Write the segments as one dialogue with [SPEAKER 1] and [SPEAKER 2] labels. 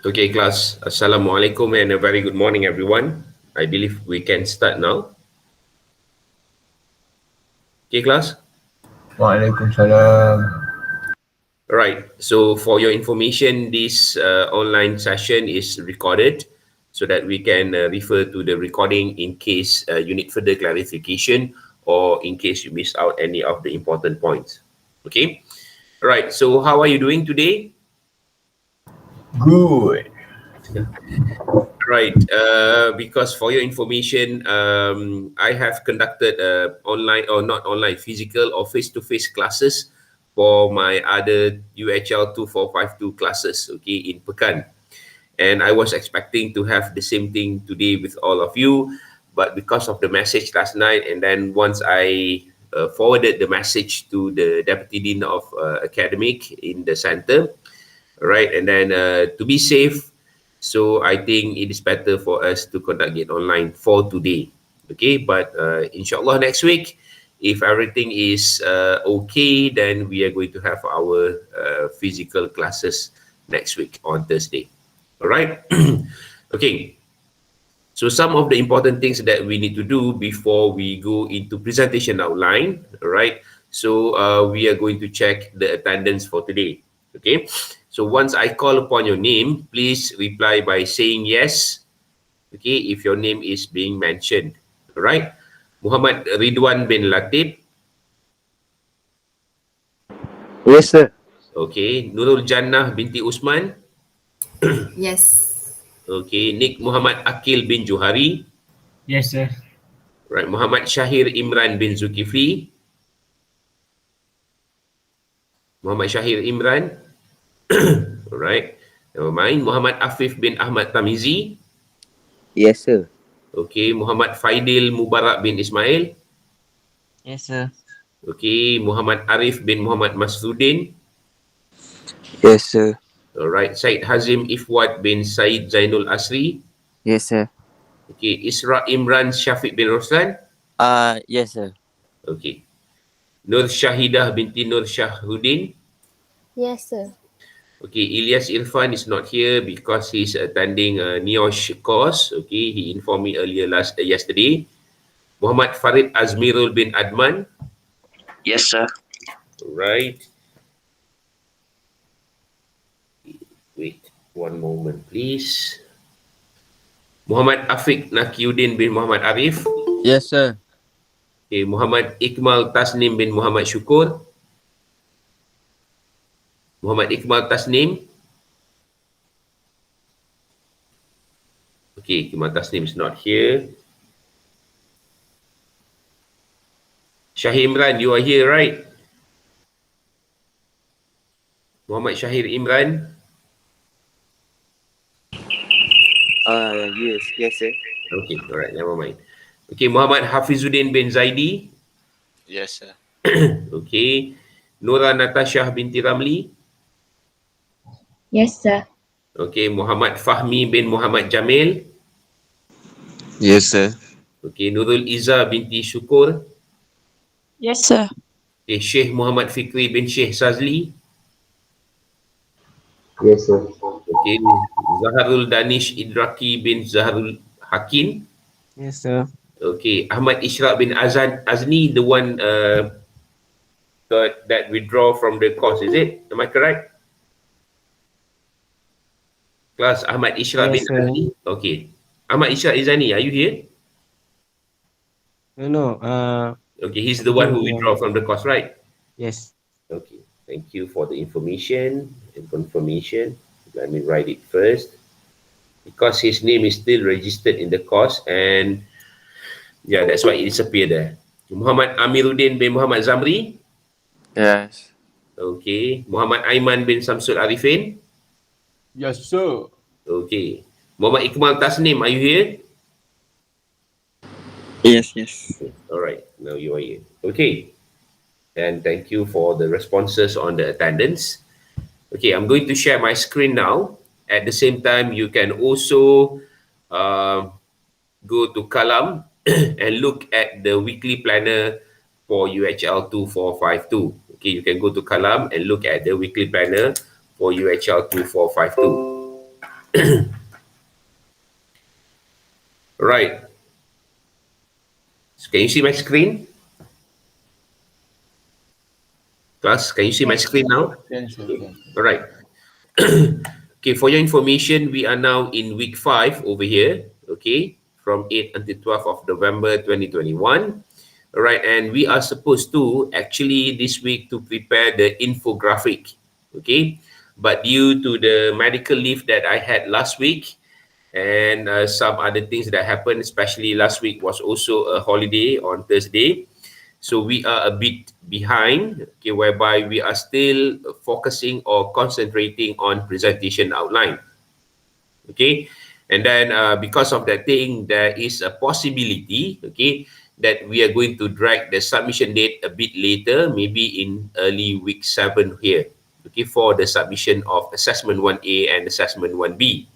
[SPEAKER 1] Okay, class. Assalamualaikum and a very good morning, everyone. I believe we can start now. Okay, class.
[SPEAKER 2] Waalaikumsalam.
[SPEAKER 1] All right. So, for your information, this online session is recorded so that we can refer to the recording in case you need further clarification or in case you miss out any of the important points. Okay. All right. So, how are you doing today?
[SPEAKER 2] Good.
[SPEAKER 1] Right, because for your information, I have conducted online or not online, physical or face-to-face classes for my other UHL2452 classes, okay, in Pekan. And I was expecting to have the same thing today with all of you, but because of the message last night, and then once I forwarded the message to the Deputy Dean of Academic in the center, right, and then to be safe, so I think it is better for us to conduct it online for today. Okay, but inshallah next week, if everything is okay, then we are going to have our physical classes next week on Thursday. All right. Okay. So some of the important things that we need to do before we go into presentation outline, all right? So we are going to check the attendance for today, okay? So once I call upon your name, please reply by saying yes, okay, if your name is being mentioned, all right? Muhammad Ridwan bin Latif,
[SPEAKER 3] Yes, sir.
[SPEAKER 1] okay. Nurul Jannah binti Usman,
[SPEAKER 4] Yes.
[SPEAKER 1] okay. Nik Muhammad Akil bin Johari,
[SPEAKER 5] Yes, sir.
[SPEAKER 1] right? Muhammad Syahir Imran bin Zulkifli, Muhammad Syahir Imran, alright. Never mind. Muhammad Afif bin Ahmad Tamizi.
[SPEAKER 3] Yes, sir.
[SPEAKER 1] Okay. Muhammad Faidil Mubarak bin Ismail.
[SPEAKER 5] Yes, sir.
[SPEAKER 1] Okay. Muhammad Arif bin Muhammad Masrudin.
[SPEAKER 3] Yes, sir.
[SPEAKER 1] Alright. Said Hazim Ifwad bin Said Zainul Asri.
[SPEAKER 3] Yes, sir.
[SPEAKER 1] Okay. Isra Imran Syafiq bin Roslan.
[SPEAKER 3] Yes, sir.
[SPEAKER 1] Okay. Nur Syahidah binti Nur Syahudin.
[SPEAKER 6] Yes, sir.
[SPEAKER 1] Okay, Ilyas Irfan is not here because he's attending a NIOSH course. Okay, he informed me earlier yesterday. Muhammad Farid Azmirul bin Adman.
[SPEAKER 7] Yes, sir.
[SPEAKER 1] Right. Wait one moment, please. Muhammad Afiq Nakiuddin bin Muhammad Arif.
[SPEAKER 3] Yes, sir.
[SPEAKER 1] Okay, Muhammad Ikmal Tasnim bin Muhammad Syukur. Muhammad Ikmal Tasnim. Okay, Ikmal Tasnim is not here. Syahir Imran, you are here, right? Muhammad Syahir Imran.
[SPEAKER 3] Yes, sir.
[SPEAKER 1] Okay, alright, never mind. Okay, Muhammad Hafizuddin bin Zaidi.
[SPEAKER 7] Yes, sir.
[SPEAKER 1] Okay. Nora Natasha binti Ramli.
[SPEAKER 6] Yes, sir.
[SPEAKER 1] Okay, Muhammad Fahmi bin Muhammad Jamil.
[SPEAKER 8] Yes, sir.
[SPEAKER 1] Okay, Nurul Iza binti Syukur.
[SPEAKER 9] Yes, sir.
[SPEAKER 1] Okay, Sheikh Muhammad Fikri bin Sheikh Sazli.
[SPEAKER 2] Yes, sir.
[SPEAKER 1] Okay, Zaharul Danish Idraki bin Zaharul Hakim.
[SPEAKER 5] Yes, sir.
[SPEAKER 1] Okay, Ahmad Ishraq bin Azni, the one that withdraw from the course, is it? Am I correct? Class Ahmad Ishraq bin
[SPEAKER 5] Yes, sir.
[SPEAKER 1] Azni. Okay. Ahmad Ishraq Izani, are you here?
[SPEAKER 5] No.
[SPEAKER 1] Okay, he's the one who
[SPEAKER 5] Yeah.
[SPEAKER 1] withdraw from the course, right?
[SPEAKER 5] Yes.
[SPEAKER 1] Okay, thank you for the information and confirmation. Let me write it first. Because his name is still registered in the course and yeah, that's why it disappeared there. Muhammad Amiruddin bin Muhammad Zamri.
[SPEAKER 3] Yes.
[SPEAKER 1] Okay. Muhammad Aiman bin Samsul Arifin.
[SPEAKER 2] Yes, sir.
[SPEAKER 1] Okay. Muhammad Iqmal Tasnim, are you here?
[SPEAKER 3] Yes.
[SPEAKER 1] Okay. All right. Now you are here. Okay. And thank you for the responses on the attendance. Okay, I'm going to share my screen now. At the same time, you can also go to Kalam and look at the weekly planner for UHL 2452. Okay, you can go to Kalam and look at the weekly planner for UHL 2452. Right. So can you see my screen? Class, can you see my
[SPEAKER 4] Yes.
[SPEAKER 1] screen now?
[SPEAKER 2] Can, sir,
[SPEAKER 1] Okay.
[SPEAKER 2] can.
[SPEAKER 1] All right. Okay, for your information, we are now in week 5 over here, okay, from 8 until 12th of November 2021. All right, and we are supposed to actually this week to prepare the infographic, okay, but due to the medical leave that I had last week and some other things that happened, especially last week was also a holiday on Thursday. So we are a bit behind, okay, whereby we are still focusing or concentrating on presentation outline. Okay, and then because of that thing, there is a possibility, okay, that we are going to drag the submission date a bit later, maybe in early week 7 here, okay, for the submission of assessment 1A and assessment 1B.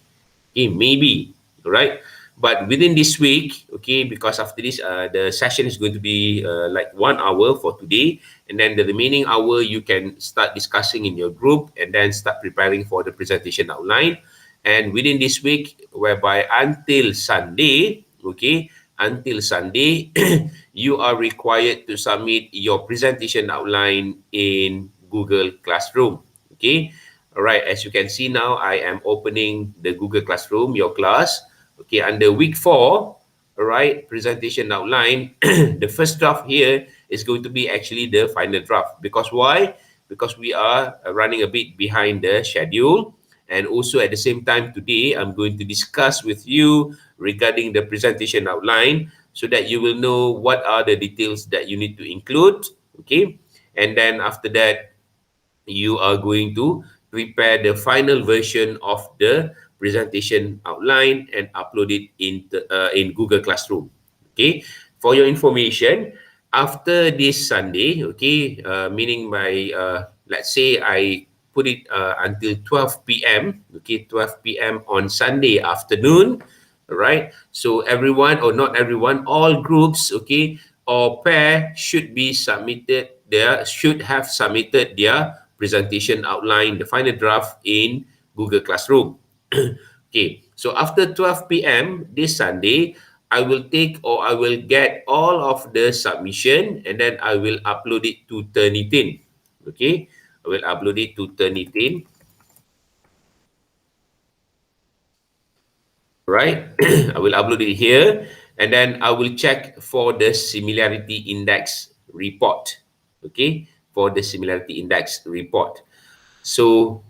[SPEAKER 1] Okay, maybe, right? But within this week, okay, because after this, the session is going to be like 1 hour for today, and then the remaining hour you can start discussing in your group and then start preparing for the presentation outline. And within this week, whereby until Sunday, okay, until Sunday, you are required to submit your presentation outline in Google Classroom. Okay, all right, as you can see now, I am opening the Google Classroom, your class. Okay, under week 4, all right, presentation outline, the first draft here is going to be actually the final draft. Because why? Because we are running a bit behind the schedule. And also at the same time today, I'm going to discuss with you regarding the presentation outline so that you will know what are the details that you need to include. Okay, and then after that, you are going to prepare the final version of the presentation outline and upload it in Google Classroom. Okay, for your information, after this Sunday, okay, meaning by let's say I put it until 12 p.m. Okay, 12 p.m. on Sunday afternoon. All right. So everyone, or not everyone, all groups, okay, or pair should be submitted. They should have submitted their presentation outline, the final draft in Google Classroom. Okay. So after 12 p.m. this Sunday, I will take or I will get all of the submission and then I will upload it to Turnitin. Okay. I will upload it to Turnitin. Right. I will upload it here and then I will check for the similarity index report. Okay, for the similarity index report. So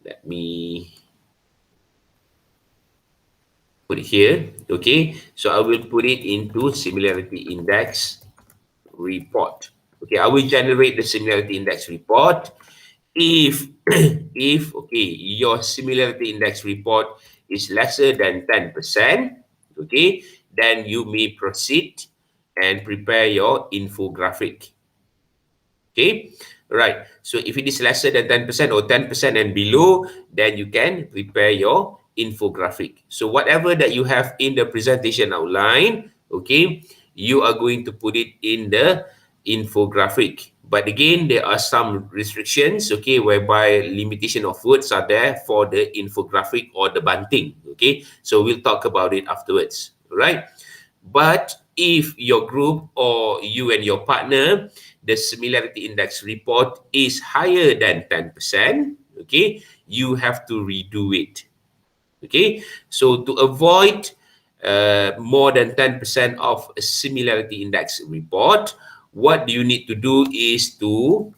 [SPEAKER 1] let me put it here. Okay, so I will put it into similarity index report. Okay, I will generate the similarity index report. If if okay, your similarity index report is lesser than 10%, okay, then you may proceed and prepare your infographic. Okay, right. So if it is lesser than 10% or 10% and below, then you can prepare your infographic. So whatever that you have in the presentation outline, okay, you are going to put it in the infographic. But again, there are some restrictions, okay, whereby limitation of words are there for the infographic or the bunting, okay. So we'll talk about it afterwards, right? But if your group or you and your partner, the similarity index report is higher than 10%, okay, you have to redo it. Okay, so to avoid more than 10% of a similarity index report, what you need to do is to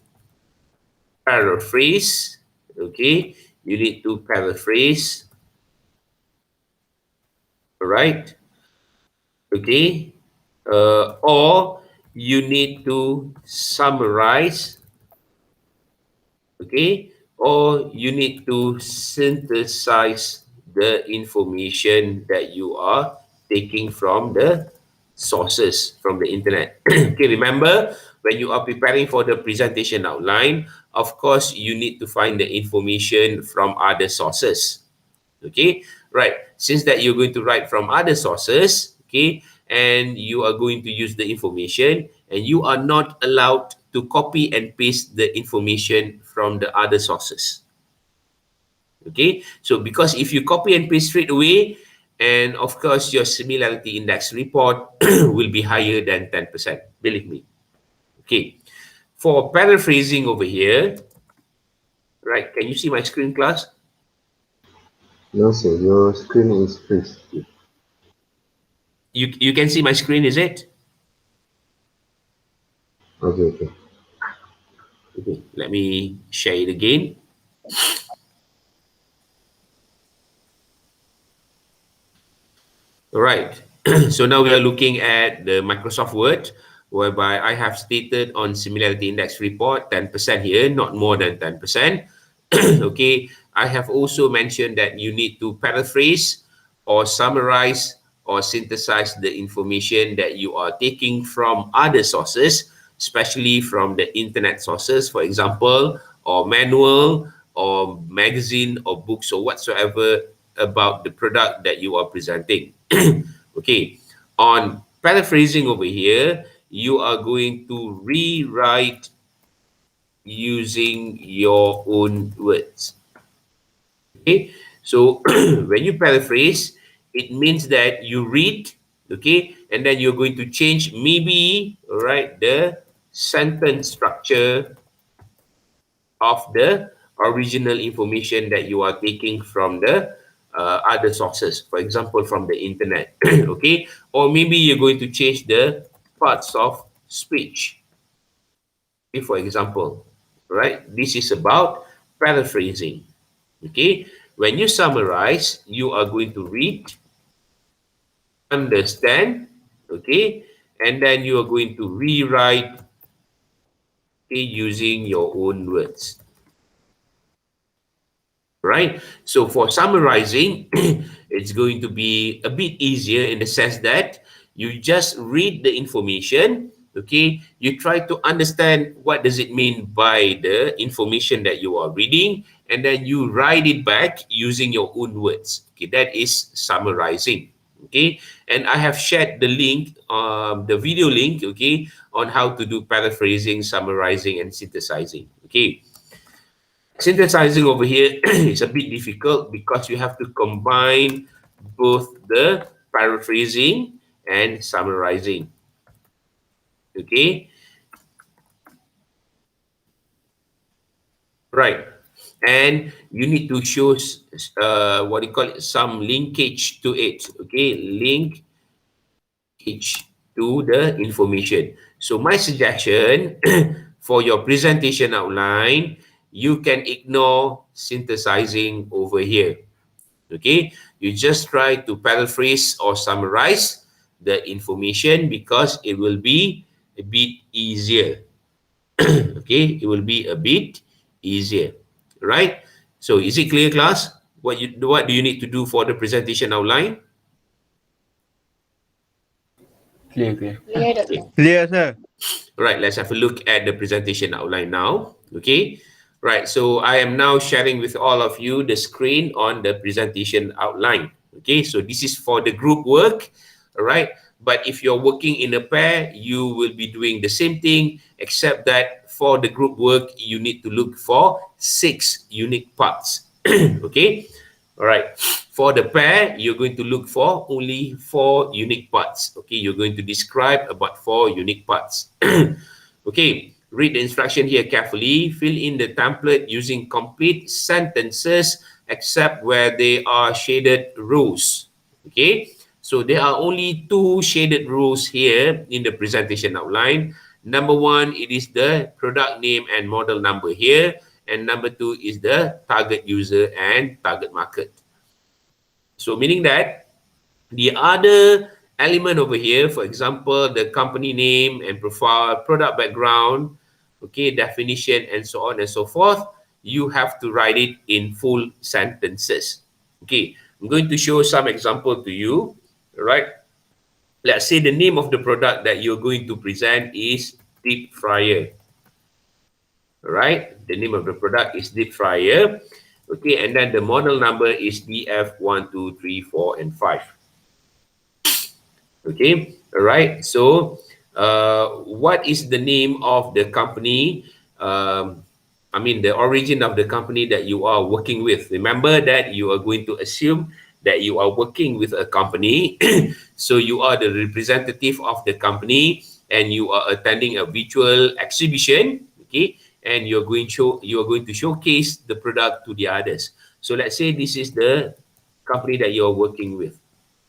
[SPEAKER 1] paraphrase. Okay, you need to paraphrase, right? Okay, or you need to summarize, okay, or you need to synthesize the information that you are taking from the sources from the internet. Okay, remember when you are preparing for the presentation outline, of course you need to find the information from other sources. Okay, right, since that you're going to write from other sources, okay, and you are going to use the information and you are not allowed to copy and paste the information from the other sources. Okay, so because if you copy and paste straight away, and of course your similarity index report will be higher than 10%, believe me. Okay, for paraphrasing over here, right, can you see my screen, class?
[SPEAKER 2] No, sir. Your screen is freeze.
[SPEAKER 1] You can see my screen, is it?
[SPEAKER 2] Okay, okay.
[SPEAKER 1] Okay, let me share it again. All right. So now we are looking at the Microsoft Word, whereby I have stated on similarity index report 10% here, not more than 10%. Okay. I have also mentioned that you need to paraphrase or summarize or synthesize the information that you are taking from other sources, especially from the internet sources, for example, or manual or magazine or books or whatsoever about the product that you are presenting. Okay, on paraphrasing over here, you are going to rewrite using your own words. Okay, so when you paraphrase, it means that you read, okay, and then you're going to change maybe, right, the sentence structure of the original information that you are taking from the other sources, for example, from the internet. Okay, or maybe you're going to change the parts of speech. Okay, for example, right, this is about paraphrasing. Okay, when you summarize, you are going to read, understand, okay, and then you are going to rewrite, okay, using your own words. Right? So for summarizing, it's going to be a bit easier in the sense that you just read the information, okay? You try to understand what does it mean by the information that you are reading, and then you write it back using your own words. Okay, that is summarizing. Okay, and I have shared the link, the video link, okay, on how to do paraphrasing, summarizing, and synthesizing. Okay. Synthesizing over here is a bit difficult because you have to combine both the paraphrasing and summarizing. Okay, right. And you need to show what do you call it, some linkage to it. Okay, linkage to the information. So my suggestion for your presentation outline, you can ignore synthesizing over here. Okay, you just try to paraphrase or summarize the information because it will be a bit easier. Okay, it will be a bit easier, right? So is it clear, class? What do you need to do for the presentation outline?
[SPEAKER 2] Clear, clear.
[SPEAKER 1] Okay.
[SPEAKER 3] Clear, sir.
[SPEAKER 1] Right, let's have a look at the presentation outline now. Okay, right, so I am now sharing with all of you the screen on the presentation outline. Okay, so this is for the group work, all right? But if you're working in a pair, you will be doing the same thing, except that for the group work, you need to look for 6 unique parts. Okay, all right. For the pair, you're going to look for only 4 unique parts. Okay, you're going to describe about 4 unique parts. Okay, read the instruction here carefully. Fill in the template using complete sentences except where they are shaded rows. Okay, so there are only 2 shaded rows here in the presentation outline. Number 1, it is the product name and model number here. And number 2 is the target user and target market. So meaning that the other element over here, for example, the company name and profile, product background, okay, definition, and so on and so forth, you have to write it in full sentences. Okay, I'm going to show some example to you, right? Let's say the name of the product that you're going to present is deep fryer, right? The name of the product is deep fryer. Okay, and then the model number is DF1, 2, 3, 4, and 5. Okay, all right. So, what is the name of the company? the origin of the company that you are working with. Remember that you are going to assume that you are working with a company. So you are the representative of the company and you are attending a virtual exhibition, okay? And you are going to showcase the product to the others. So let's say this is the company that you are working with.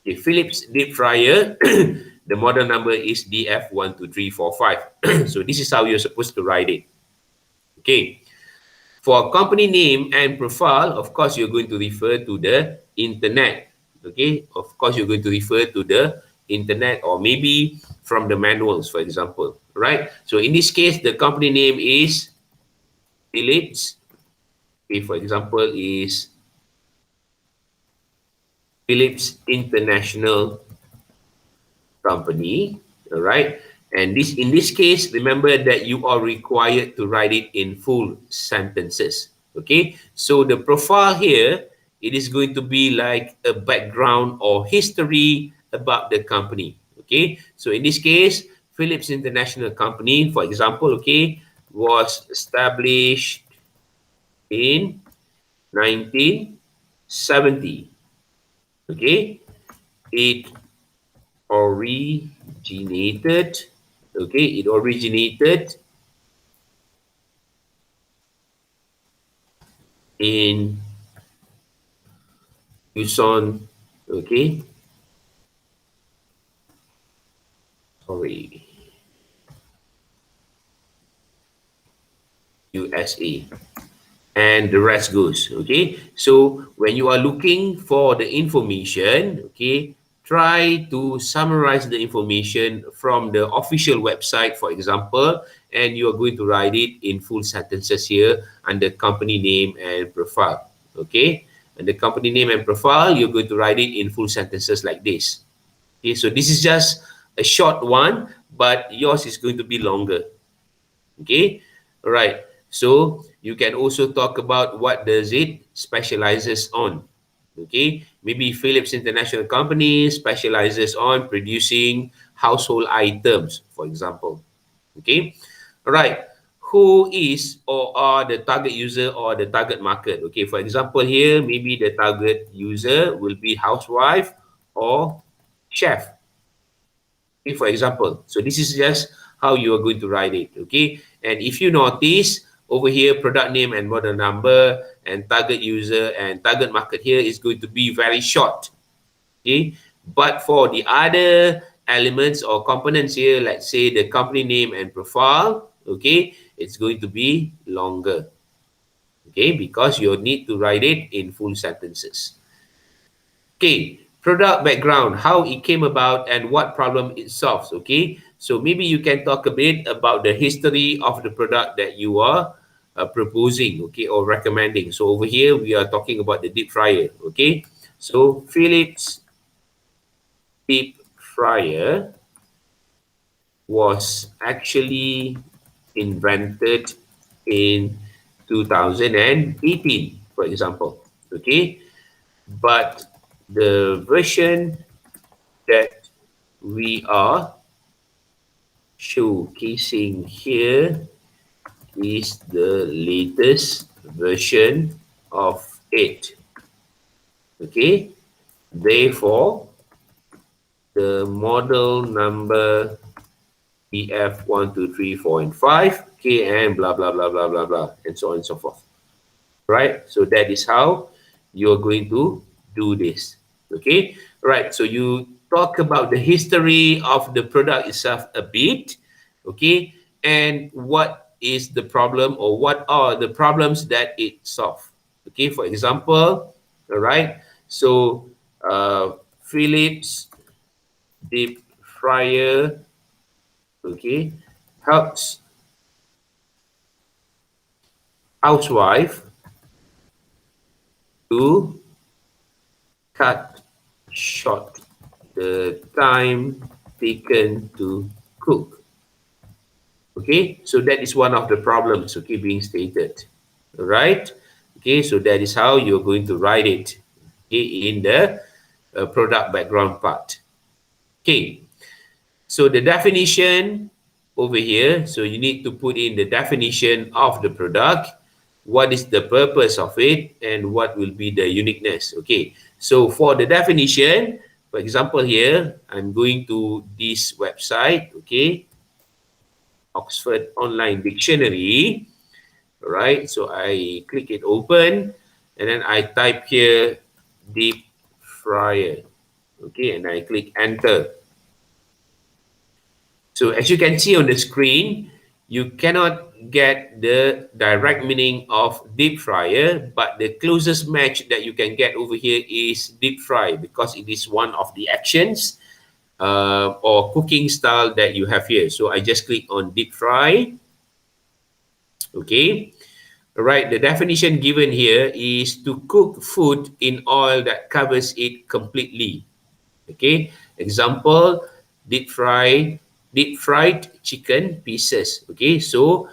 [SPEAKER 1] Okay, Philips deep fryer, the model number is DF12345. So this is how you're supposed to write it. Okay. For company name and profile, of course, you're going to refer to the internet. Okay. Of course, you're going to refer to the internet or maybe from the manuals, for example. Right. So in this case, the company name is Philips. Okay, for example, is Philips International Company. All right. And in this case, remember that you are required to write it in full sentences. Okay. So the profile here, it is going to be like a background or history about the company. Okay. So in this case, Philips International Company, for example, okay, was established in 1970. Okay. It originated, it originated in Tucson, okay, sorry, USA. And the rest goes, okay. So when you are looking for the information, okay, try to summarize the information from the official website, for example, and you are going to write it in full sentences here under company name and profile, okay. And the company name and profile, you're going to write it in full sentences like this. Okay, so this is just a short one, but yours is going to be longer. Okay, all right. So you can also talk about what does it specializes on. Okay, maybe Philips International Company specializes on producing household items, for example. Okay, all right. Who is or are the target user or the target market? Okay, for example, here maybe the target user will be housewife or chef. Okay, for example. So this is just how you are going to write it. Okay. And if you notice over here, product name and model number and target user and target market here is going to be very short. Okay. But for the other elements or components here, let's say the company name and profile, okay, it's going to be longer. Okay, because you need to write it in full sentences. Okay, product background, how it came about and what problem it solves. Okay, so maybe you can talk a bit about the history of the product that you are proposing, okay, or recommending. So over here, we are talking about the deep fryer. Okay, so Philips deep fryer was actually invented in 2018, for example. Okay, but the version that we are showcasing here is the latest version of it. Okay, therefore, the model number BF123 and 5, okay, and blah, blah, blah, blah, blah, blah, and so on and so forth. Right? So that is how you're going to do this. Okay? Right. So you talk about the history of the product itself a bit. Okay? And what is the problem or what are the problems that it solves? Okay? For example, all right? So Philips deep fryer, okay, helps housewife to cut short the time taken to cook. Okay, so that is one of the problems, okay, being stated. All right. Okay, so that is how you're going to write it, okay, in the product background part. Okay, so the definition over here, so you need to put in the definition of the product. what is the purpose of it, and what will be the uniqueness. Okay, so for the definition, for example here, I'm going to this website, okay, Oxford Online Dictionary, right? So I click it open, and then I type here deep fryer, okay, and I click enter. So as you can see on the screen, you cannot get the direct meaning of deep fryer, but the closest match that you can get over here is deep fry, because it is one of the actions or cooking style that you have here. So I just click on deep fry. Okay. All right. The definition given here is to cook food in oil that covers it completely. Okay. Example, deep fried chicken pieces. Okay. So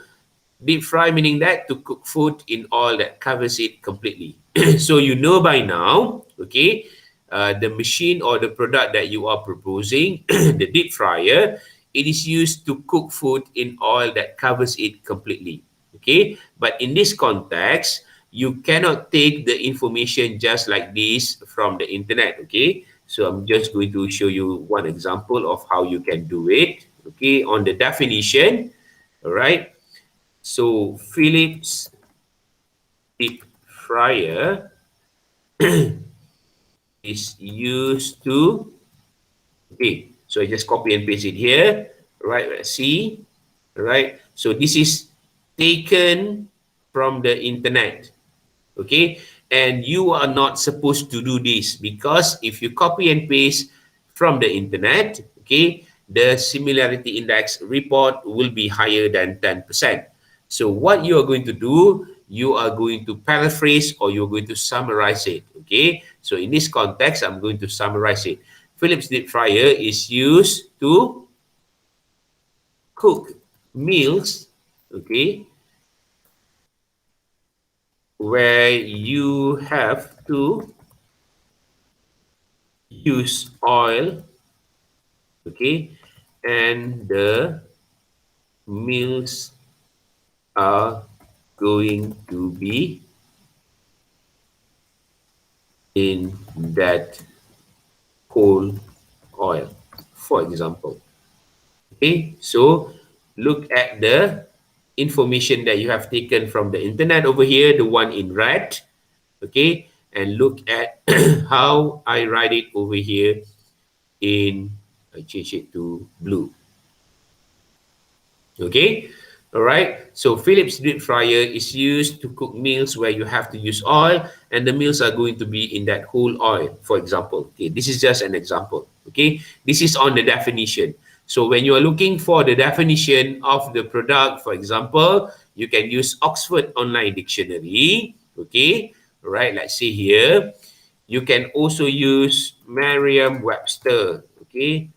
[SPEAKER 1] deep fry meaning that to cook food in oil that covers it completely. So you know by now, okay, the machine or the product that you are proposing, the deep fryer, it is used to cook food in oil that covers it completely. Okay, but in this context, you cannot take the information just like this from the internet. Okay, so I'm just going to show you one example of how you can do it. Okay, on the definition, all right. So Philips deep fryer is used to, okay, so I just copy and paste it here, right? Let's see, right? So this is taken from the internet, okay? And you are not supposed to do this, because if you copy and paste from the internet, okay, the similarity index report will be higher than 10%. So what you are going to do, you are going to paraphrase or you're going to summarize it, okay? So in this context, I'm going to summarize it. Philips deep fryer is used to cook meals, okay, where you have to use oil, okay, and the meals are going to be in that whole oil, for example. Okay, so look at the information that you have taken from the internet over here, the one in red, okay, and look at how I write it over here in, I change it to blue. Okay, all right. So Philips deep fryer is used to cook meals where you have to use oil, and the meals are going to be in that whole oil, for example. Okay, this is just an example. Okay, this is on the definition. So when you are looking for the definition of the product, for example, you can use Oxford Online Dictionary. Okay, all right. Let's see here. You can also use Merriam-Webster. Okay,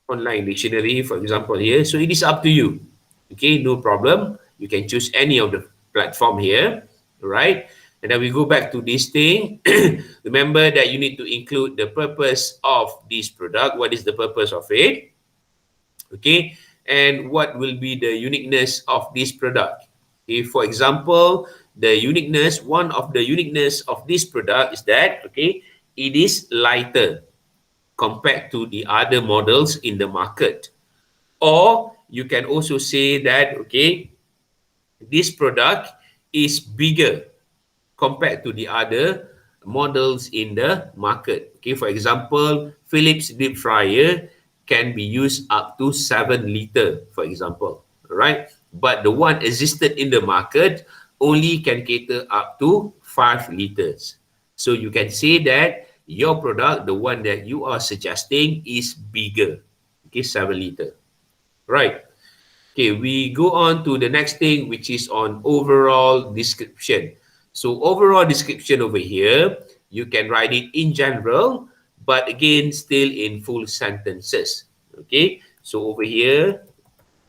[SPEAKER 1] online dictionary, for example, here. So it is up to you. Okay, no problem. You can choose any of the platform here, right? And then we go back to this thing. Remember that you need to include the purpose of this product. What is the purpose of it? Okay, and what will be the uniqueness of this product? Okay, for example, the uniqueness, one of the uniqueness of this product is that, okay, it is lighter compared to the other models in the market. Or you can also say that, okay, this product is bigger compared to the other models in the market. Okay, for example, Philips deep fryer can be used up to 7 liter, for example, right? But the one existed in the market only can cater up to 5 liters. So you can say that your product, the one that you are suggesting, is bigger, okay, 7 liter, right? Okay, we go on to the next thing, which is on overall description. So overall description over here, you can write it in general, but again, still in full sentences. Okay, so over here,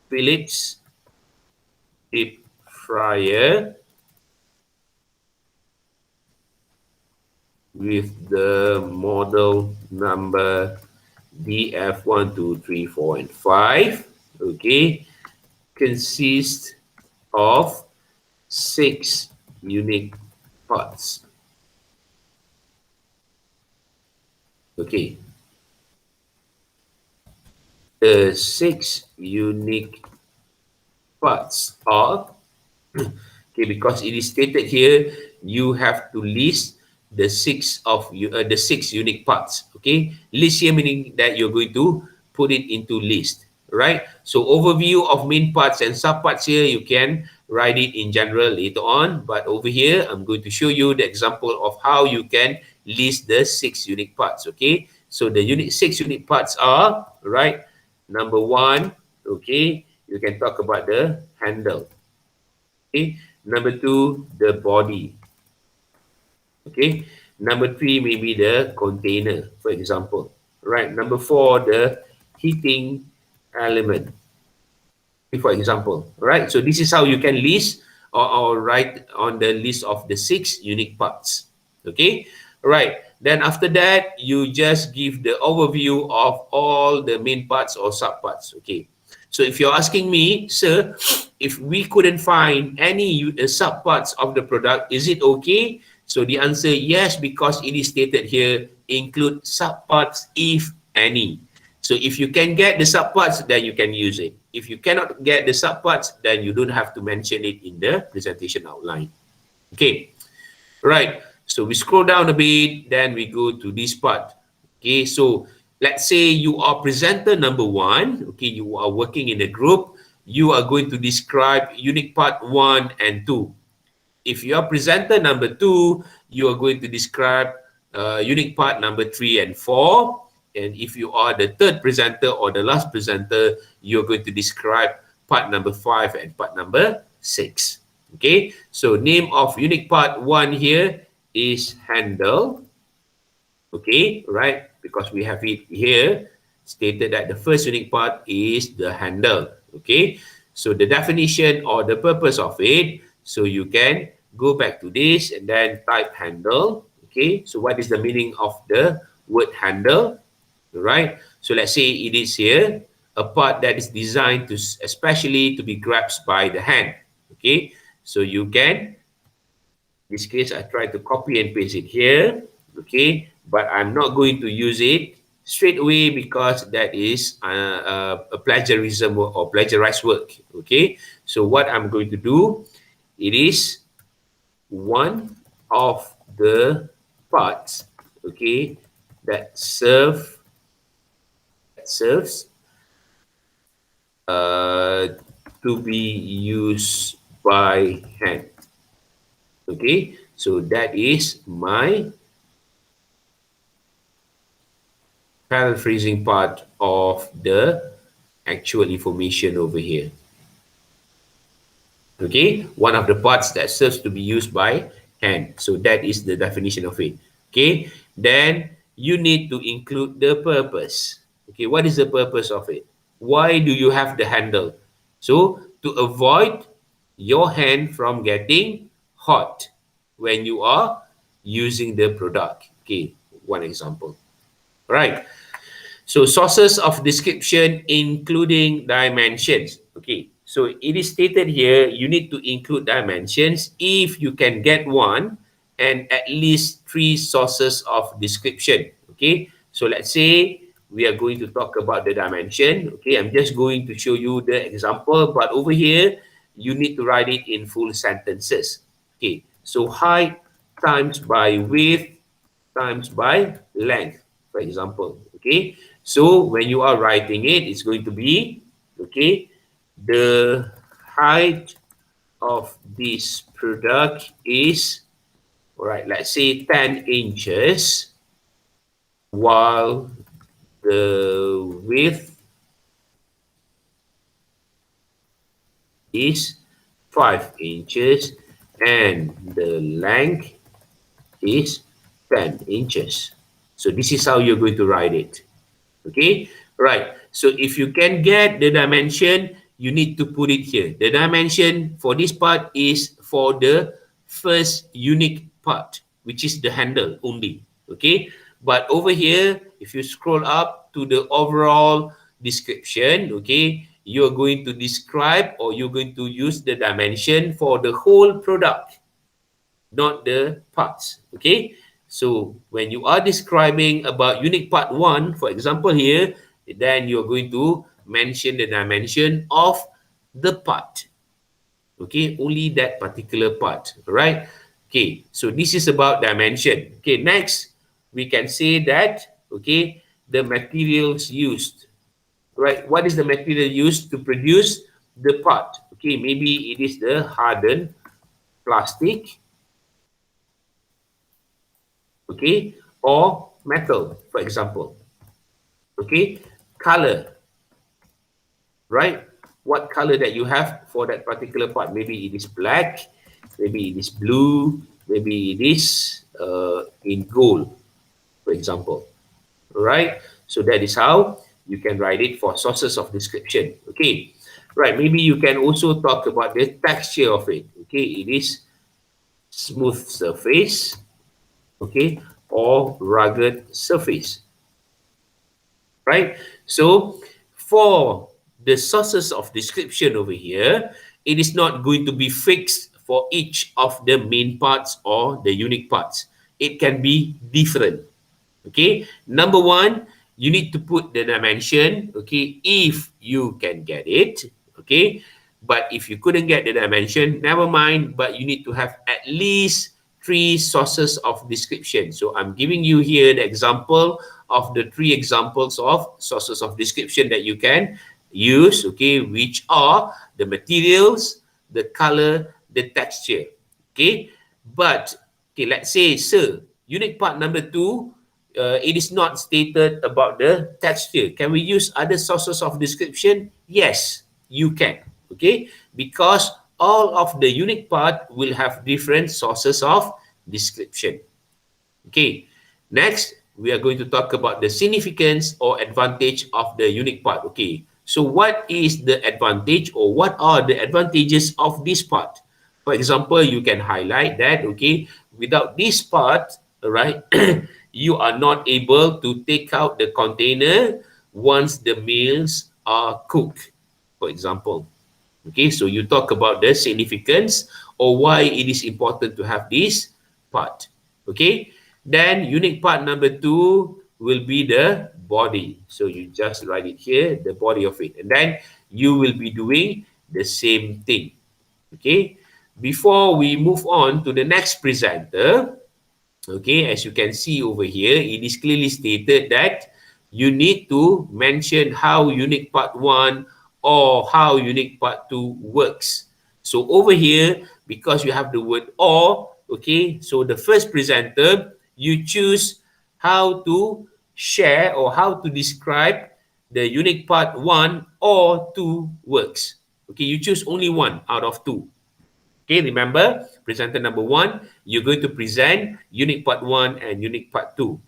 [SPEAKER 1] Philips deep fryer with the model number DF1, 2, 3, 4, and 5. Okay, consists of 6 unique parts. Okay, the 6 unique parts are okay, because it is stated here, you have to list the 6 unique parts. Okay, list here meaning that you're going to put it into list, right? So overview of main parts and subparts here, you can write it in general later on, but over here I'm going to show you the example of how you can list the 6 unique parts. Okay, so the 6 unique parts are, right, number 1, okay, you can talk about the handle. Okay, number 2, the body. Okay, number 3, maybe the container, for example. Right, number 4, the heating element, for example. Right, so this is how you can list or write on the list of the 6 unique parts. Okay, right. Then after that, you just give the overview of all the main parts or subparts. Okay, so if you're asking me, sir, if we couldn't find any subparts of the product, is it okay? So the answer, yes, because it is stated here, include subparts if any. So if you can get the subparts, then you can use it. If you cannot get the subparts, then you don't have to mention it in the presentation outline. Okay, right. So we scroll down a bit, then we go to this part. Okay, so let's say you are presenter number 1. Okay, you are working in a group. You are going to describe unique part 1 and 2. If you are presenter number 2, you are going to describe unique part number 3 and 4. And if you are the third presenter or the last presenter, you're going to describe part number 5 and part number 6. Okay, so name of unique part 1 here is handle. Okay, right, because we have it here stated that the first unique part is the handle. Okay, so the definition or the purpose of it, so you can go back to this and then type handle. Okay, so what is the meaning of the word handle? Right, so let's say it is here a part that is designed to especially to be grasped by the hand. Okay, so you can, in this case I try to copy and paste it here. Okay, but I'm not going to use it straight away because that is a plagiarism or plagiarized work. Okay, so what I'm going to do, it is one of the parts, okay, that serves to be used by hand. Okay, so that is my paraphrasing part of the actual information over here. Okay, one of the parts that serves to be used by hand. So that is the definition of it. Okay, then you need to include the purpose. Okay, what is the purpose of it? Why do you have the handle? So to avoid your hand from getting hot when you are using the product. Okay, one example. Right. So sources of description including dimensions. Okay, so it is stated here you need to include dimensions if you can get one and at least 3 sources of description. Okay, so let's say we are going to talk about the dimension. Okay, I'm just going to show you the example, but over here you need to write it in full sentences. Okay, so height times by width times by length, for example. Okay, so when you are writing it, it's going to be, okay, the height of this product is, all right, let's say 10 inches, while the width is 5 inches and the length is 10 inches. So this is how you're going to write it. Okay, right. So if you can get the dimension, you need to put it here. The dimension for this part is for the first unique part, which is the handle only. Okay, but over here, if you scroll up to the overall description, okay, you're going to describe or you're going to use the dimension for the whole product, not the parts. Okay, so when you are describing about unit part 1, for example here, then you're going to mention the dimension of the part. Okay, only that particular part. All right. Okay, so this is about dimension. Okay, next we can say that, okay, the materials used. Right, what is the material used to produce the part? Okay, maybe it is the hardened plastic, okay, or metal, for example. Okay, color, right? What color that you have for that particular part? Maybe it is black, maybe it is blue, maybe it is in gold, for example. Right? So that is how you can write it for sources of description. Okay, right? Maybe you can also talk about the texture of it. Okay, it is smooth surface, okay, or rugged surface. Right? So for the sources of description over here, it is not going to be fixed for each of the main parts or the unique parts. It can be different. Okay, number one, you need to put the dimension, okay, if you can get it. Okay, but if you couldn't get the dimension, never mind, but you need to have at least 3 sources of description. So I'm giving you here the example of the 3 examples of sources of description that you can use, okay, which are the materials, the color, the texture. Okay, but okay, let's say, sir, unit part number 2, it is not stated about the texture. Can we use other sources of description? Yes, you can. Okay, because all of the unique part will have different sources of description. Okay, next we are going to talk about the significance or advantage of the unique part. Okay, so what is the advantage or what are the advantages of this part? For example, you can highlight that, okay, without this part, right, you are not able to take out the container once the meals are cooked, for example. Okay, so you talk about the significance or why it is important to have this part. Okay, then unique part number 2 will be the body. So you just write it here, the body of it. And then you will be doing the same thing. Okay, before we move on to the next presenter, okay, as you can see over here, it is clearly stated that you need to mention how unique part 1 or how unique part 2 works. So over here, because you have the word or, okay, so the first presenter, you choose how to share or how to describe the unique part 1 or 2 works. Okay, you choose only one out of 2. Okay, remember, presenter number 1, you're going to present unique part 1 and unique part 2.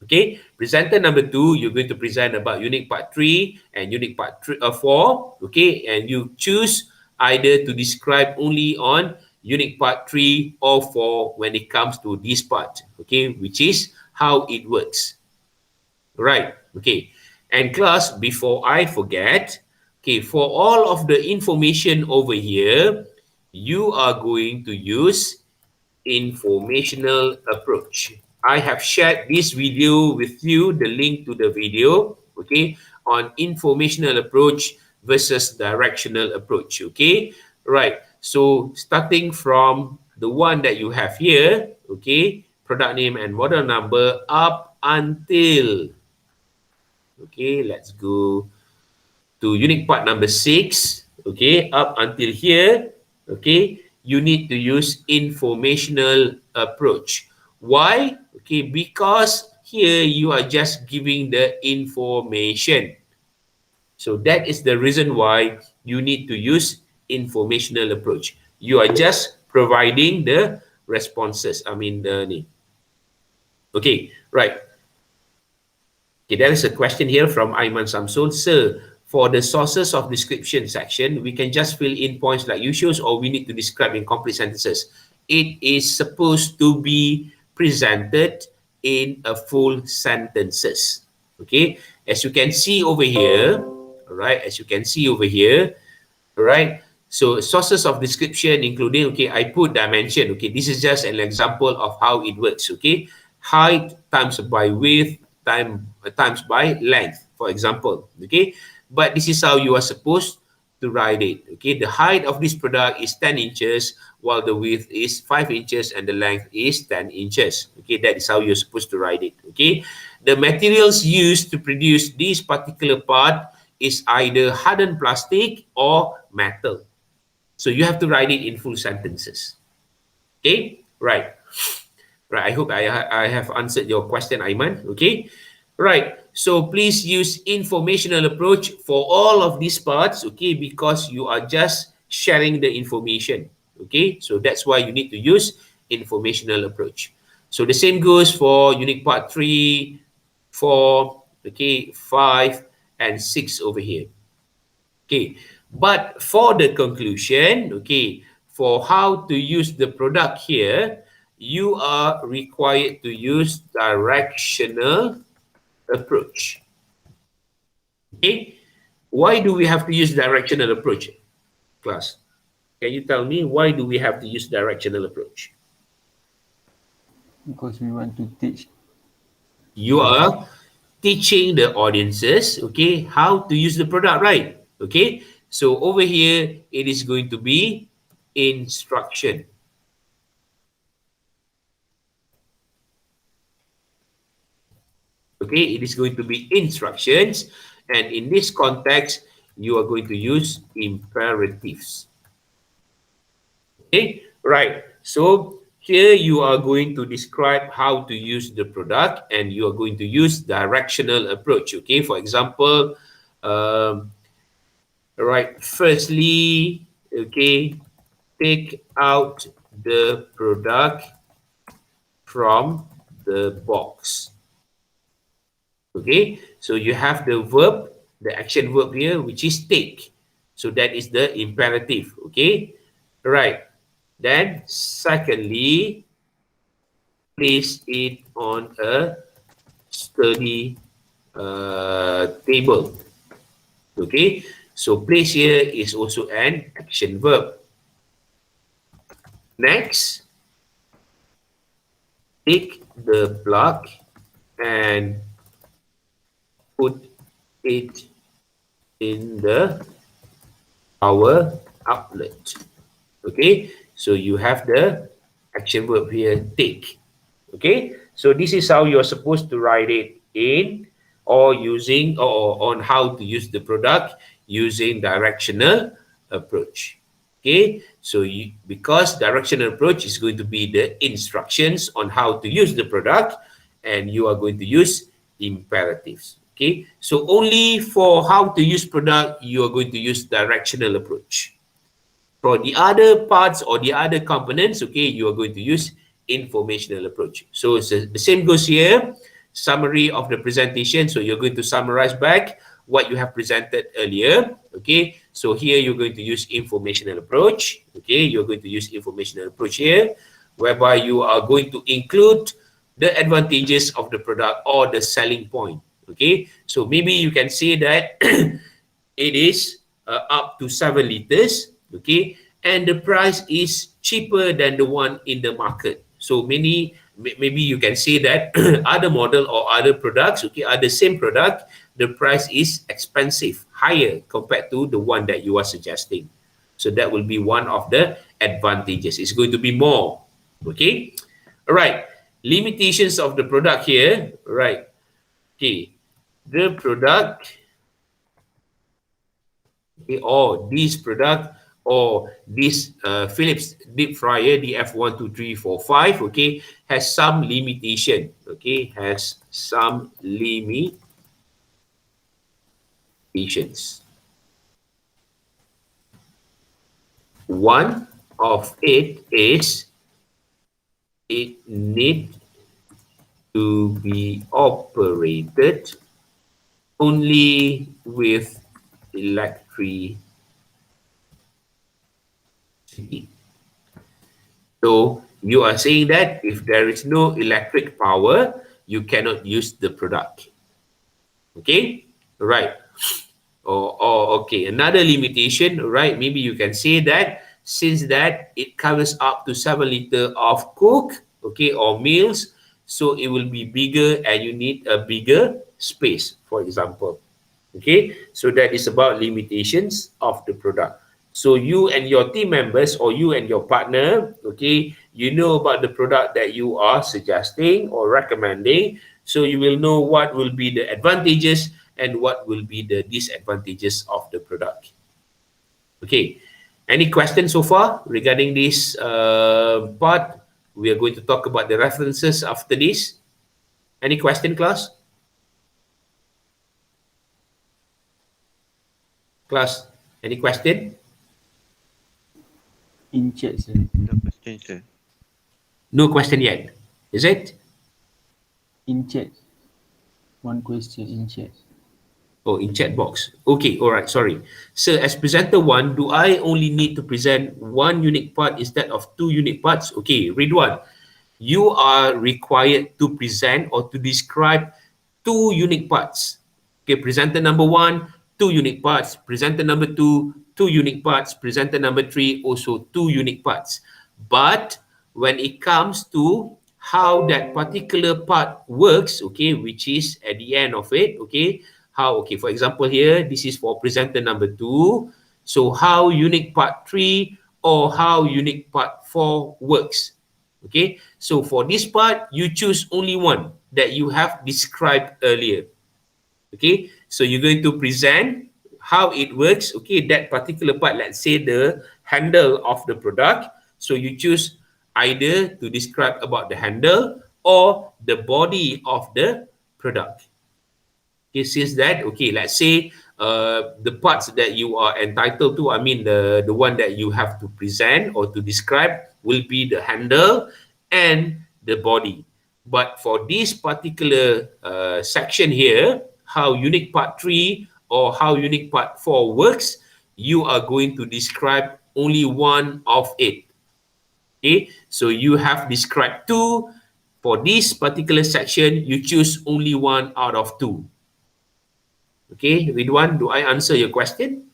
[SPEAKER 1] Okay, presenter number 2, you're going to present about unique part 3 and unique part 4. Okay, and you choose either to describe only on unique part 3 or 4 when it comes to this part. Okay, which is how it works. Right, okay. And class, before I forget, okay, for all of the information over here, you are going to use informational approach. I have shared this video with you, the link to the video, okay, on informational approach versus directional approach, okay? Right, so starting from the one that you have here, okay, product name and model number up until, okay, let's go to unique part number 6, okay, up until here, okay, you need to use informational approach. Why? Okay, because here you are just giving the information. So that is the reason why you need to use informational approach. You are just providing the responses. Okay, right. Okay, there is a question here from Aiman Samsul. Sir, for the sources of description section, we can just fill in points like usuals or we need to describe in complete sentences? It is supposed to be presented in a full sentences. Okay, as you can see over here, all right, as you can see over here, all right. So sources of description including, okay, I put dimension, okay, this is just an example of how it works, okay, height times by width times by length, for example, okay, but this is how you are supposed to write it, okay. The height of this product is 10 inches while the width is 5 inches and the length is 10 inches, okay. That is how you're supposed to write it, okay. The materials used to produce this particular part is either hardened plastic or metal. So you have to write it in full sentences. Okay, right. Right, I hope I have answered your question, Aiman. Okay, right. So please use informational approach for all of these parts, okay, because you are just sharing the information. Okay, so that's why you need to use informational approach. So the same goes for unique part 3, 4, okay, 5, and 6 over here. Okay, but for the conclusion, okay, for how to use the product here, you are required to use directional approach. Okay, why do we have to use directional approach, class? Can you tell me why do we have to use directional approach?
[SPEAKER 6] Because we want to teach.
[SPEAKER 1] You are teaching the audiences, okay, how to use the product, right? Okay, so over here, it is going to be instruction. Okay, it is going to be instructions, and in this context, you are going to use imperatives. Okay, right. So here you are going to describe how to use the product, and you are going to use directional approach. Okay, for example, right. Firstly, okay, take out the product from the box. Okay, so you have the verb, the action verb here, which is take. So that is the imperative. Okay, right. Then secondly, place it on a sturdy table. Okay, so place here is also an action verb. Next, take the plug and put it in the power outlet. Okay, so you have the action verb here, take. Okay, so this is how you're supposed to write it in or using or on how to use the product using directional approach. Okay, so because directional approach is going to be the instructions on how to use the product, and you are going to use imperatives. Okay, so only for how to use product, you are going to use directional approach. For the other parts or the other components, okay, you are going to use informational approach. So the same goes here, summary of the presentation. So you're going to summarize back what you have presented earlier. Okay, so here you're going to use informational approach. Okay, you're going to use informational approach here, whereby you are going to include the advantages of the product or the selling point. Okay, so maybe you can say that it is up to 7 liters, okay, and the price is cheaper than the one in the market. So maybe you can say that other model or other products, okay, are the same product, the price is expensive, higher compared to the one that you are suggesting. So that will be one of the advantages. It's going to be more, okay. All right, limitations of the product here, right? Okay, the product, okay, or this product or this Philips deep fryer DF12345, okay, has some limitation, okay, has some limitations. One of it is it needs to be operated only with electricity. So you are saying that if there is no electric power, you cannot use the product. Okay, right. Okay, another limitation, right? Maybe you can say that since that it covers up to 7 liter of Coke, okay, or meals, so it will be bigger and you need a bigger space, for example. Okay, so that is about limitations of the product. So you and your team members or you and your partner, okay, you know about the product that you are suggesting or recommending, so you will know what will be the advantages and what will be the disadvantages of the product. Okay, any questions so far regarding this part? We are going to talk about the references after this. Any question, class? Class, any question?
[SPEAKER 3] In chat, sir.
[SPEAKER 8] No question, sir.
[SPEAKER 1] No question yet, is it?
[SPEAKER 3] In chat. One question in chat.
[SPEAKER 1] Oh, in chat box. Okay, all right, sorry. So as presenter one, do I only need to present one unique part instead of two unique parts? Okay, read one. You are required to present or to describe two unique parts. Okay, presenter number one, two unique parts. Presenter number two unique parts. Presenter number three, also two unique parts. But when it comes to how that particular part works, okay, which is at the end of it, okay, okay, for example here, this is for presenter number two. So how unique part three or how unique part four works. Okay, so for this part, you choose only one that you have described earlier. Okay, so you're going to present how it works. Okay, that particular part, let's say the handle of the product. So you choose either to describe about the handle or the body of the product. Okay, since that, okay, let's say the parts that you are entitled to, I mean the one that you have to present or to describe will be the handle and the body. But for this particular section here, how unique part 3 or how unique part 4 works, you are going to describe only one of it. Okay, so you have described two. For this particular section, you choose only one out of two. Okay, Ridwan, do I answer your question?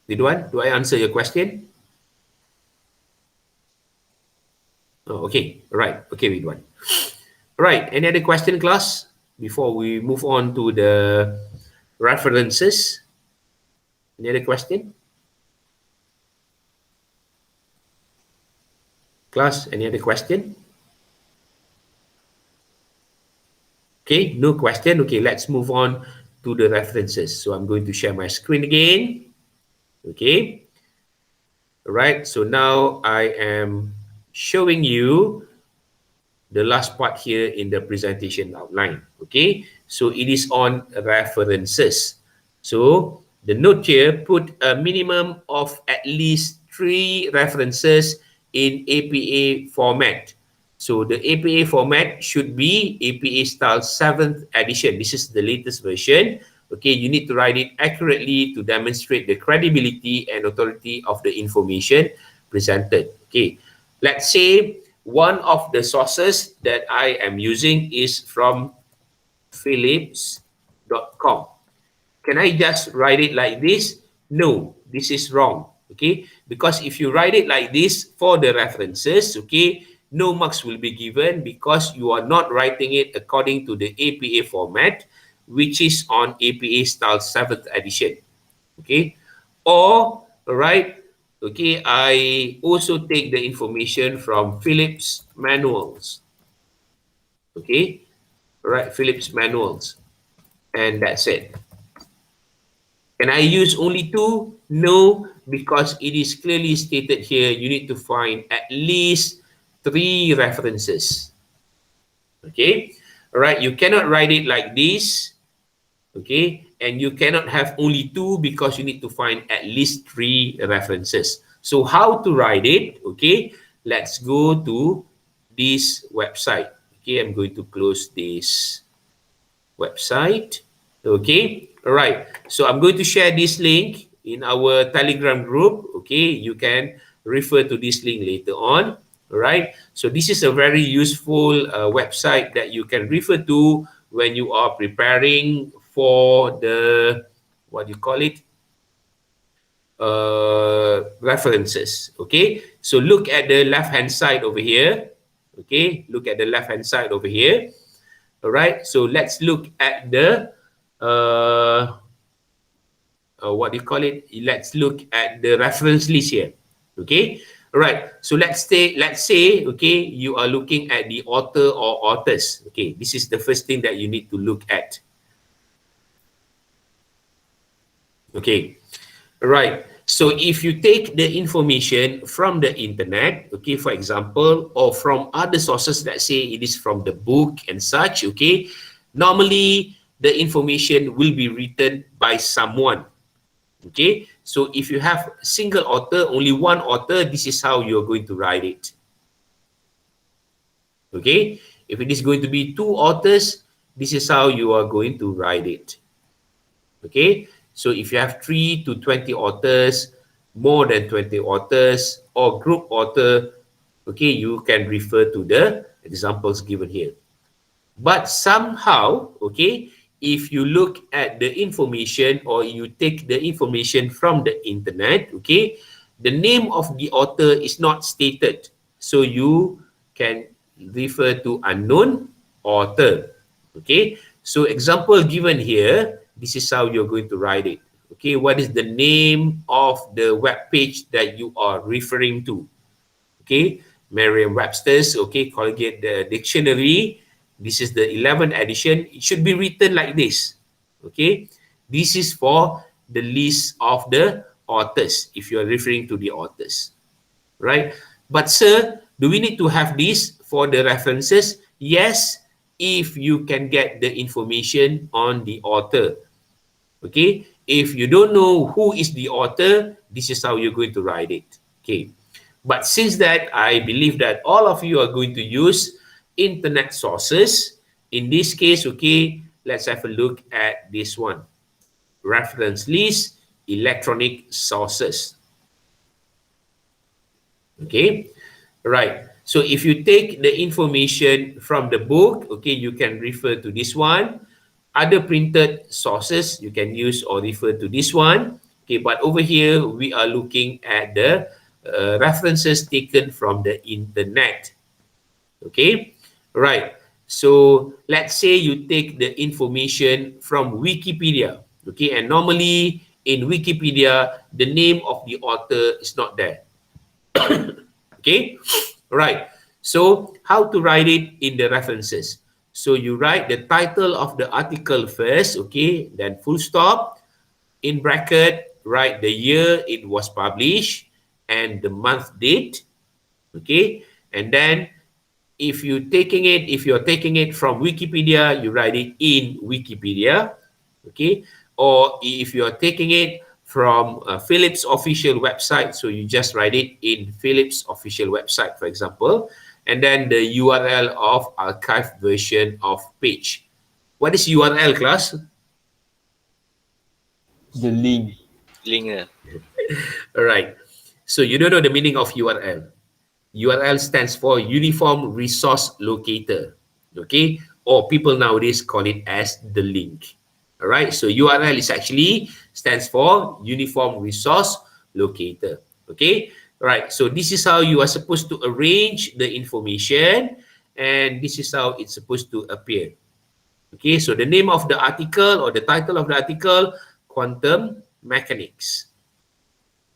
[SPEAKER 1] Ridwan, do I answer your question? Oh, okay, right. Okay, Ridwan. Right, any other question, class? Before we move on to the references. Any other question? Class, any other question? Okay, no question. Okay, let's move on to the references. So I'm going to share my screen again. Okay. All right, so now I am showing you the last part here in the presentation outline. Okay, so it is on references. So the note here, put a minimum of at least 3 references in APA format. So the APA format should be APA style 7th edition. This is the latest version. Okay, you need to write it accurately to demonstrate the credibility and authority of the information presented. Okay, let's say one of the sources that I am using is from philips.com. Can I just write it like this? No, this is wrong. Okay, because if you write it like this for the references, okay, no marks will be given because you are not writing it according to the APA format, which is on APA style 7th edition. Okay, or right, okay, I also take the information from Philips manuals. Okay, right, Philips manuals, and that's it. Can I use only 2? No, because it is clearly stated here you need to find at least 3 references. Okay, all right, you cannot write it like this. Okay, and you cannot have only 2 because you need to find at least 3 references. So how to write it? Okay, let's go to this website. Okay, I'm going to close this website. Okay, all right, so I'm going to share this link in our Telegram group. Okay, you can refer to this link later on. All right. So this is a very useful website that you can refer to when you are preparing for the, what do you call it? References. Okay. So look at the left-hand side over here. Okay. Look at the left-hand side over here. All right. So let's look at the what do you call it? Let's look at the reference list here. Okay. All right. So let's say, okay, you are looking at the author or authors. Okay. This is the first thing that you need to look at. Okay. All right. So if you take the information from the internet, okay, for example, or from other sources that say it is from the book and such, okay, normally the information will be written by someone. Okay, so if you have single author, only one author, this is how you're going to write it. Okay, if it is going to be two authors, this is how you are going to write it. Okay, so if you have 3 to 20 authors, more than 20 authors, or group author, okay, you can refer to the examples given here. But somehow, okay, if you look at the information or you take the information from the internet, okay, the name of the author is not stated. So you can refer to unknown author. Okay, so example given here, this is how you're going to write it. Okay, what is the name of the web page that you are referring to? Okay, Merriam-Webster's, okay, Colgate the dictionary. This is the 11th edition. It should be written like this. Okay, this is for the list of the authors, if you are referring to the authors, right? But sir, do we need to have this for the references? Yes, if you can get the information on the author. Okay, if you don't know who is the author, this is how you're going to write it. Okay, but since that, I believe that all of you are going to use internet sources. In this case, okay, let's have a look at this one. Reference list, electronic sources. Okay, right. So if you take the information from the book, okay, you can refer to this one. Other printed sources, you can use or refer to this one. Okay, but over here, we are looking at the references taken from the internet. Okay, right. So let's say you take the information from Wikipedia. Okay, and normally in Wikipedia, the name of the author is not there. Okay, right. So how to write it in the references? So you write the title of the article first, okay, then full stop, in bracket, write the year it was published and the month date, okay, and then if you're taking it from Wikipedia, you write it in Wikipedia, okay, or if you're taking it from Philips official website, so you just write it in Philips official website, for example, and then the URL of archived version of page. What is URL, class?
[SPEAKER 3] The link.
[SPEAKER 7] Link.
[SPEAKER 1] All right. So you don't know the meaning of URL. URL stands for Uniform Resource Locator. Okay? Or people nowadays call it as the link. All right. So URL is actually stands for Uniform Resource Locator. Okay. All right. So this is how you are supposed to arrange the information, and this is how it's supposed to appear. Okay. So the name of the article or the title of the article, Quantum Mechanics.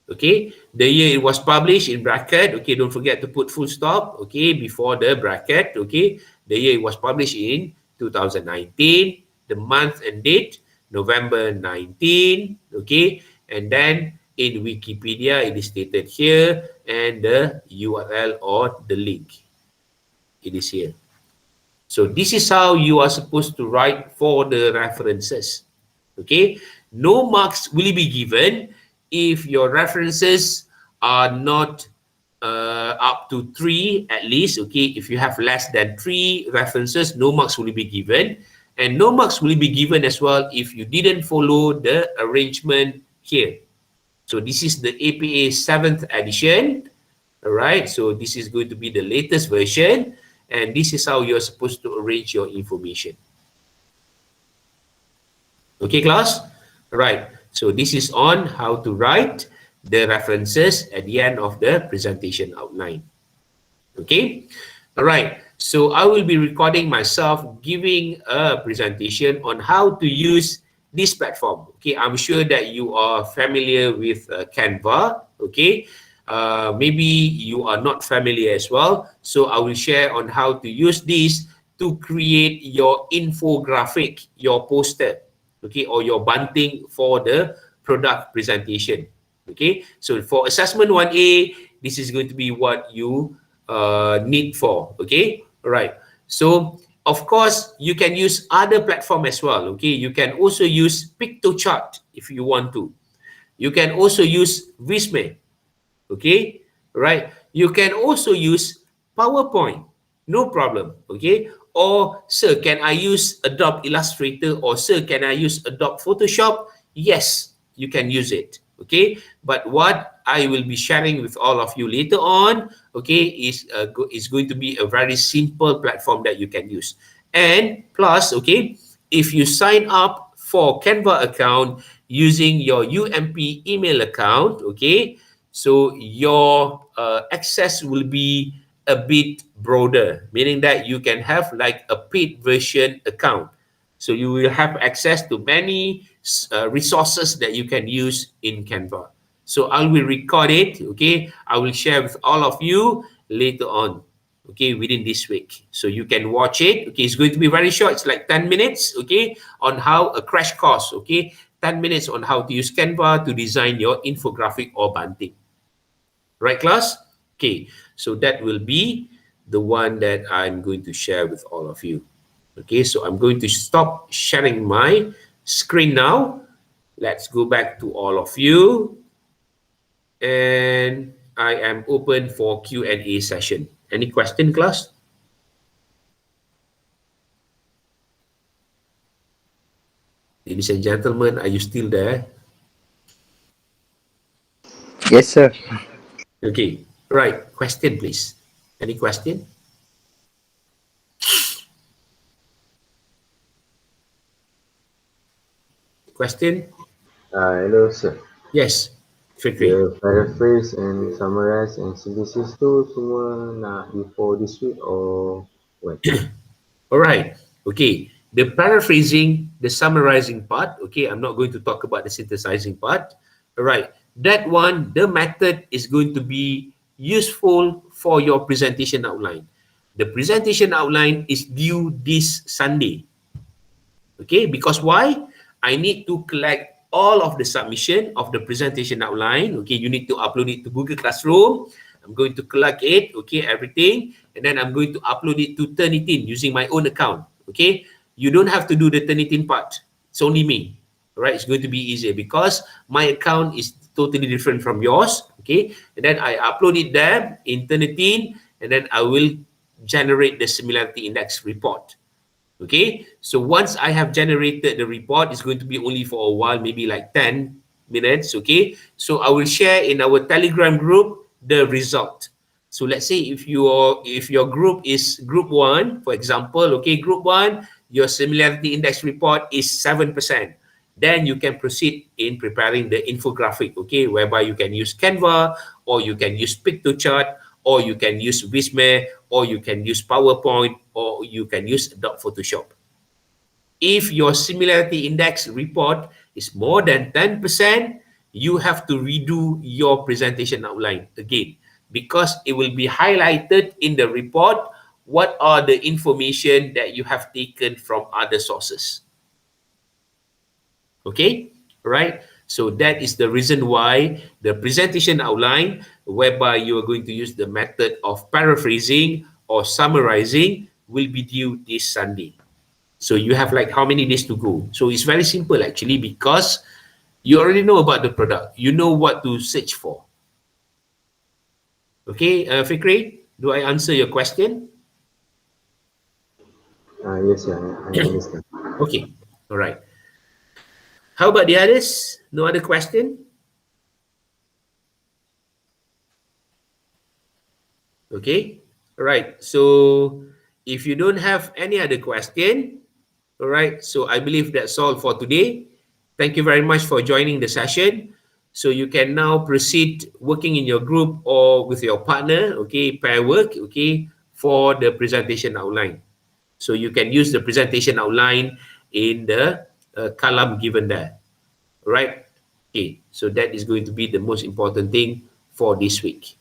[SPEAKER 1] Okay. The year it was published in bracket. Okay. Don't forget to put full stop. Okay. Before the bracket. Okay. The year it was published in 2019. The month and date, November 19, okay, and then in Wikipedia it is stated here, and the URL or the link, it is here. So this is how you are supposed to write for the references. Okay, no marks will be given if your references are not up to 3 at least. Okay, if you have less than 3 references, no marks will be given. And no marks will be given as well if you didn't follow the arrangement here. So this is the APA 7th edition. All right, so this is going to be the latest version, and this is how you're supposed to arrange your information. Okay, class? Right. So this is on how to write the references at the end of the presentation outline. Okay. All right. So I will be recording myself giving a presentation on how to use this platform. Okay. I'm sure that you are familiar with Canva. Okay. Maybe you are not familiar as well. So I will share on how to use this to create your infographic, your poster, okay, or your bunting for the product presentation. Okay, so for assessment 1A, this is going to be what you need for. Okay, all right. So of course, you can use other platform as well. Okay, you can also use PictoChart if you want to. You can also use Visme. Okay, right? You can also use PowerPoint, no problem. Okay, or sir, can I use Adobe Illustrator, or sir, can I use Adobe Photoshop? Yes, you can use it. Okay, but what I will be sharing with all of you later on, okay, is going to be a very simple platform that you can use. And plus, okay, if you sign up for Canva account using your UMP email account, okay, so your access will be a bit broader, meaning that you can have like a paid version account. So you will have access to many resources that you can use in Canva. So I will record it, okay? I will share with all of you later on, okay, within this week. So you can watch it, okay? It's going to be very short. It's like 10 minutes, okay, on how a crash course, okay? 10 minutes on how to use Canva to design your infographic or bunting. Right, class? Okay, so that will be the one that I'm going to share with all of you. Okay, so I'm going to stop sharing my screen now. Let's go back to all of you. And I am open for Q&A session. Any question, class? Ladies and gentlemen, are you still there?
[SPEAKER 2] Yes, sir.
[SPEAKER 1] Okay, right. Question, please. Any question? Question?
[SPEAKER 2] Hello, sir.
[SPEAKER 1] Yes, Fikri.
[SPEAKER 2] The paraphrase and summarize and synthesis tu semua nak before this week or when?
[SPEAKER 1] All right. Okay. The paraphrasing, the summarizing part, okay, I'm not going to talk about the synthesizing part. All right. That one, the method is going to be useful for your presentation outline. The presentation outline is due this Sunday. Okay, because why? I need to collect all of the submission of the presentation outline. Okay, you need to upload it to Google Classroom. I'm going to collect it, okay, everything, and then I'm going to upload it to Turnitin using my own account. Okay, you don't have to do the Turnitin part. It's only me. All right, it's going to be easier because my account is totally different from yours. Okay, and then I upload it there in Turnitin, and then I will generate the similarity index report. Okay, so once I have generated the report, it's going to be only for a while, maybe like 10 minutes. Okay, so I will share in our Telegram group the result. So let's say if your group is group 1, for example, okay, group 1, your similarity index report is 7%. Then you can proceed in preparing the infographic, okay, whereby you can use Canva, or you can use PictoChart, or you can use Visme, or you can use PowerPoint, or you can use Adobe Photoshop. If your similarity index report is more than 10%, you have to redo your presentation outline again, because it will be highlighted in the report what are the information that you have taken from other sources. Okay, right? So that is the reason why the presentation outline, whereby you are going to use the method of paraphrasing or summarizing, will be due this Sunday. So you have like how many days to go? So it's very simple actually, because you already know about the product. You know what to search for. Okay, Fikri, do I answer your question?
[SPEAKER 2] Yes, sir. I understand.
[SPEAKER 1] Okay, all right. How about the others? No other question? Okay, all right. So if you don't have any other question, all right, so I believe that's all for today. Thank you very much for joining the session. So you can now proceed working in your group or with your partner, okay, pair work, okay, for the presentation outline. So you can use the presentation outline in the column given there, all right? Okay, so that is going to be the most important thing for this week.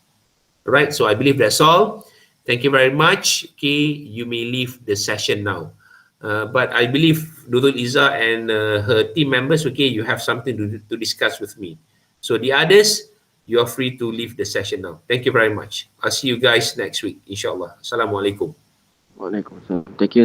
[SPEAKER 1] All right, so I believe that's all. Thank you very much. Okay, you may leave the session now. But I believe Nurul Iza and her team members, okay, you have something to discuss with me. So the others, you are free to leave the session now. Thank you very much. I'll see you guys next week, inshallah. Assalamualaikum.
[SPEAKER 2] Waalaikumsalam. Thank you.